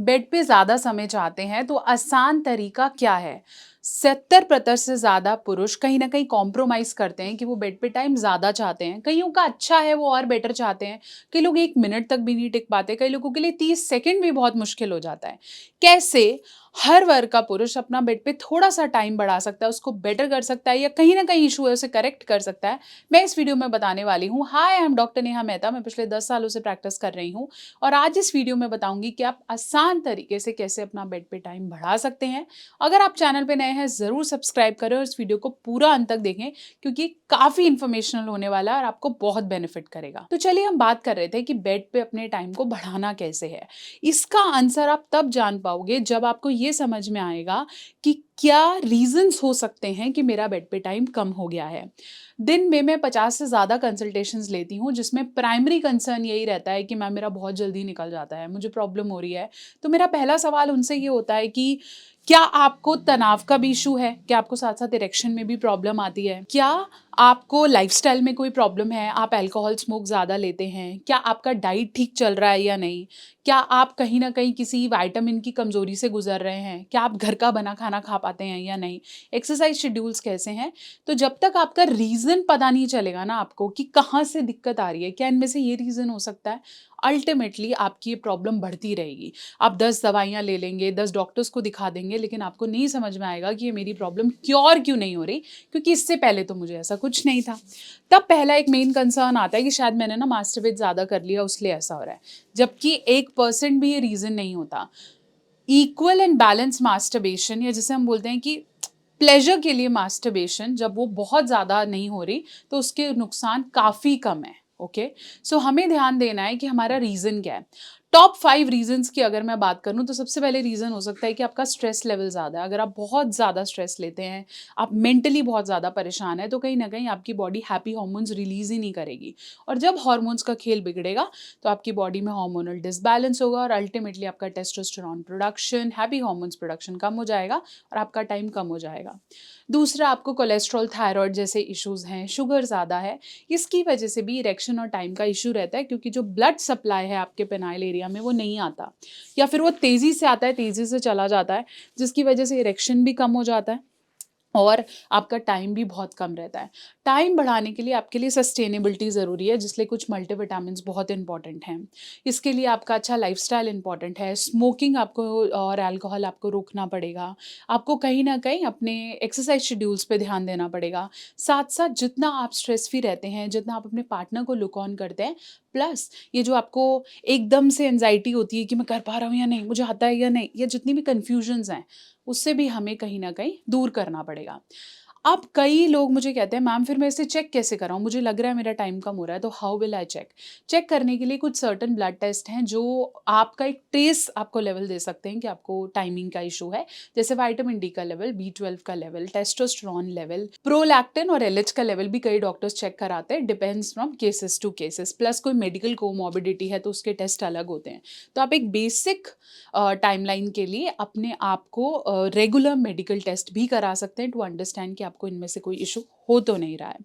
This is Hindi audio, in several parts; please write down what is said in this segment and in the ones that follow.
बेड पे ज़्यादा समय चाहते हैं तो आसान तरीका क्या है? 70% से ज़्यादा पुरुष कहीं न कहीं कॉम्प्रोमाइज़ करते हैं कि वो बेड पे टाइम ज़्यादा चाहते हैं। कइयों का अच्छा है वो और बेटर चाहते हैं। कई लोग 1 मिनट तक भी नहीं टिक पाते, कई लोगों के लिए 30 सेकंड भी बहुत मुश्किल हो जाता है। कैसे हर वर्ग का पुरुष अपना बेड पे थोड़ा-सा टाइम बढ़ा सकता है, उसको बेटर कर सकता है या कहीं न कहीं इश्यू है उसे करेक्ट कर सकता है, मैं इस वीडियो में बताने वाली हूँ। Hi, I am doctor Neha Mehta, मैं पिछले 10 सालों से प्रैक्टिस कर रही हूँ और आज इस वीडियो में बताऊँगी कि आप आसान तरीके से कैसे अपना बेड पे टाइम बढ़ा सकते हैं। अगर आप चैनल पे नए हैं ज़रूर सब्सक्राइब करें और इस वीडियो को पूरा अंत तक देखें क्योंकि काफ़ी इन्फॉर्मेशनल होने वाला है और आपको बहुत बेनिफिट करेगा। तो चलिए हम बात कर रहे थे कि बेड पे अपने टाइम को बढ़ाना कैसे है। इसका आंसर आप तब जान पाओगे जब आपको ये समझ में आएगा कि क्या रीज़न्स हो सकते हैं कि मेरा बेड पे टाइम कम हो गया है। दिन में मैं 50 से ज़्यादा कंसल्टेशंस लेती हूँ जिसमें प्राइमरी कंसर्न यही रहता है कि मैम मेरा बहुत जल्दी निकल जाता है, मुझे प्रॉब्लम हो रही है। तो मेरा पहला सवाल उनसे ये होता है कि क्या आपको तनाव का भी इश्यू है? क्या आपको साथ-साथ इरेक्शन में भी प्रॉब्लम आती है? क्या आपको लाइफ़स्टाइल में कोई प्रॉब्लम है? आप अल्कोहल स्मोक ज़्यादा लेते हैं? क्या आपका डाइट ठीक चल रहा है या नहीं? क्या आप कहीं न कहीं किसी विटामिन की कमज़ोरी से गुज़र रहे हैं? क्या आप घर का बना खाना खा पाते हैं या नहीं? एक्सरसाइज़ शेड्यूल्स कैसे हैं? तो जब तक आपका रीज़न पता नहीं चलेगा ना आपको कि कहाँ से दिक्कत आ रही है, क्या इनमें से ये रीज़न हो सकता है? अल्टीमेटली आपकी ये प्रॉब्लम बढ़ती रहेगी। आप 10 दवाइयाँ ले लेंगे, 10 डॉक्टर्स को दिखा देंगे, लेकिन आपको नहीं समझ में आएगा कि ये मेरी प्रॉब्लम क्योर क्यों नहीं हो रही, क्योंकि इससे पहले तो मुझे ऐसा कुछ नहीं था। तब पहला एक मेन कंसर्न आता है कि शायद मैंने ना मास्टरबेट ज़्यादा कर लिया इसलिए ऐसा हो रहा है, जबकि 1% भी ये रीज़न नहीं होता। इक्वल एंड बैलेंस मास्टरबेशन या जिसे हम बोलते हैं कि प्लेज़र के लिए मास्टरबेशन जब वो बहुत ज़्यादा नहीं हो रही, तो उसके नुकसान काफ़ी कम हैं, ओके? सो हमें ध्यान देना है कि हमारा रीज़न क्या है। टॉप 5 रीज़न्स की अगर मैं बात करूँ तो सबसे पहले रीज़न हो सकता है कि आपका स्ट्रेस लेवल ज़्यादा है। अगर आप बहुत ज़्यादा स्ट्रेस लेते हैं, आप मेंटली बहुत ज़्यादा परेशान हैं, तो कहीं न कहीं आपकी बॉडी हैप्पी हार्मोन्स रिलीज़ ही नहीं करेगी और जब हार्मोन्स का खेल बिगड़ेगा, तो आपकी बॉडी में हार्मोनल डिसबैलेंस होगा और अल्टीमेटली आपका testosterone production, happy hormones production कम हो जाएगा और आपका टाइम कम हो जाएगा। दूसरा, आपको कोलेस्ट्रॉल, थायराइड जैसे इश्यूज़ हैं, शुगर ज़्यादा है, इसकी वजह से भी इरेक्शन और टाइम का इश्यू रहता है क्योंकि जो ब्लड सप्लाई है आपके पेनाइल एरिया में वो नहीं आता या फिर वो तेज़ी से आता है, तेज़ी से चला जाता है, जिसकी वजह से इरेक्शन भी कम हो जाता है और आपका टाइम भी बहुत कम रहता है। टाइम बढ़ाने के लिए आपके लिए सस्टेनेबिलिटी ज़रूरी है, जिसलिए कुछ मल्टीविटामिन्स बहुत इम्पोर्टेंट हैं। इसके लिए आपका अच्छा लाइफ़स्टाइल इम्पोर्टेंट है, स्मोकिंग आपको और अल्कोहल आपको रोकना पड़ेगा। आपको कहीं न कहीं अपने एक्सरसाइज़ शेड्यूल्स पे ध्यान देना पड़ेगा। साथ-साथ जितना आप स्ट्रेस फ्री रहते हैं, जितना आप अपने पार्टनर को लुक ऑन करते हैं, प्लस ये जो आपको एकदम से एंग्ज़ायटी होती है कि मैं कर पा रहा हूँ या नहीं, मुझे आता है या नहीं, ये जितनी भी कन्फ्यूजन्स हैं, उससे भी हमें कहीं न कहीं दूर करना पड़ेगा। अब कई लोग मुझे कहते हैं मैम फिर मैं इसे चेक कैसे कराऊँ? मुझे लग रहा है मेरा टाइम कम हो रहा है तो how will I check? Check करने के लिए कुछ सर्टेन ब्लड टेस्ट हैं जो आपका एक ट्रेस आपको लेवल दे सकते हैं कि आपको टाइमिंग का इश्यू है। जैसे विटामिन डी का लेवल, B12 का लेवल, टेस्टोस्टेरोन लेवल, प्रोलैक्टिन और एलएच का लेवल भी कई डॉक्टर्स चेक कराते हैं, depends from cases to cases. Plus कोई मेडिकल कोमॉर्बिडिटी है तो उसके टेस्ट अलग होते हैं। तो आप एक बेसिक टाइमलाइन के लिए अपने आप को रेगुलर मेडिकल टेस्ट भी करा सकते हैं टू अंडरस्टैंड कि आपको इनमें से कोई इशू हो तो नहीं रहा है।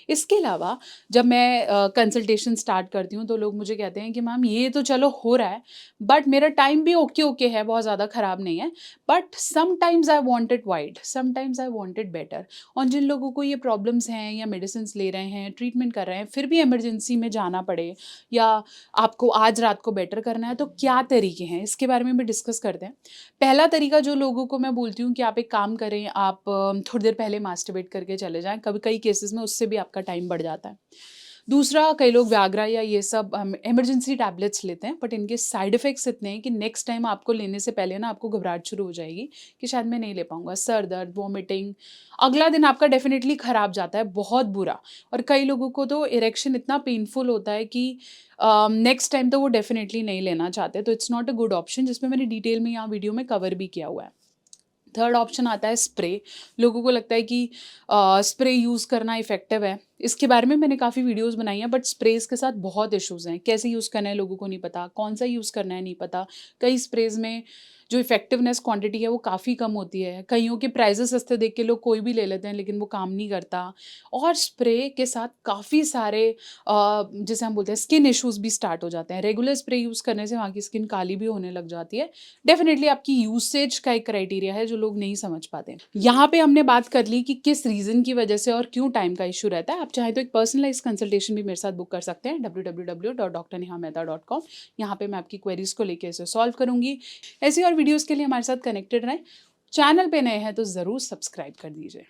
इसके अलावा जब मैं कंसल्टेशन स्टार्ट करती हूँ तो लोग मुझे कहते हैं कि मैम ये तो चलो हो रहा है बट मेरा टाइम भी ओके है, बहुत ज़्यादा ख़राब नहीं है, but sometimes I want it wide, sometimes I want it better. और जिन लोगों को ये प्रॉब्लम्स हैं या मेडिसिन ले रहे हैं, ट्रीटमेंट कर रहे हैं, फिर भी इमरजेंसी में जाना पड़े या आपको आज रात को बेटर करना है, तो क्या तरीके हैं इसके बारे में भी डिस्कस करते हैं। पहला तरीका जो लोगों को मैं बोलती हूँ कि आप एक काम करें, आप थोड़ी देर पहले मास्टरबेट करके चले जाएँ, कभी कई केसेस में उससे भी आपका टाइम बढ़ जाता है। दूसरा, कई लोग व्याग्रा या ये सब इमरजेंसी टैबलेट्स लेते हैं बट इनके साइड इफ़ेक्ट्स इतने हैं कि नेक्स्ट टाइम आपको लेने से पहले ना आपको घबराहट शुरू हो जाएगी कि शायद मैं नहीं ले पाऊँगा। सर दर्द, वॉमिटिंग, अगला दिन आपका डेफ़िनिटली ख़राब जाता है, बहुत बुरा। और कई लोगों को तो इरेक्शन इतना पेनफुल होता है कि नेक्स्ट टाइम तो वो डेफ़िनिटली नहीं लेना चाहते, तो it's not a good option, जिसमें मैंने डिटेल में यहाँ वीडियो में कवर भी किया हुआ है। थर्ड ऑप्शन आता है स्प्रे। लोगों को लगता है कि स्प्रे यूज़ करना इफ़ेक्टिव है। इसके बारे में मैंने काफ़ी वीडियोज़ बनाई हैं बट स्प्रेज़ के साथ बहुत इश्यूज़ हैं। कैसे यूज़ करना है लोगों को नहीं पता, कौन-सा यूज़ करना है नहीं पता। कई स्प्रेज़ में जो इफ़ेक्टिवनेस क्वांटिटी है वो काफ़ी कम होती है। कइयों के प्राइसेज़ सस्ते देख के लोग कोई भी ले लेते हैं लेकिन वो काम नहीं करता। और स्प्रे के साथ काफ़ी सारे जिसे हम बोलते हैं स्किन इश्यूज़ भी स्टार्ट हो जाते हैं। रेगुलर स्प्रे यूज़ करने से वहाँ की स्किन काली भी होने लग जाती है। डेफ़िनिटली आपकी यूसेज का एक क्राइटेरिया है जो लोग नहीं समझ पाते। यहाँ पे हमने बात कर ली कि किस रीज़न की वजह से और क्यों टाइम का इश्यू रहता है। आप चाहें तो एक पर्सनलाइज़्ड कंसल्टेशन भी मेरे साथ बुक कर सकते हैं www.drnehamehta.com। यहाँ पे मैं आपकी क्वेरीज़ को लेके इसे सॉल्व करूँगी। ऐसी और वीडियोज़ के लिए हमारे साथ कनेक्टेड रहें। चैनल पे नए हैं तो ज़रूर सब्सक्राइब कर दीजिए।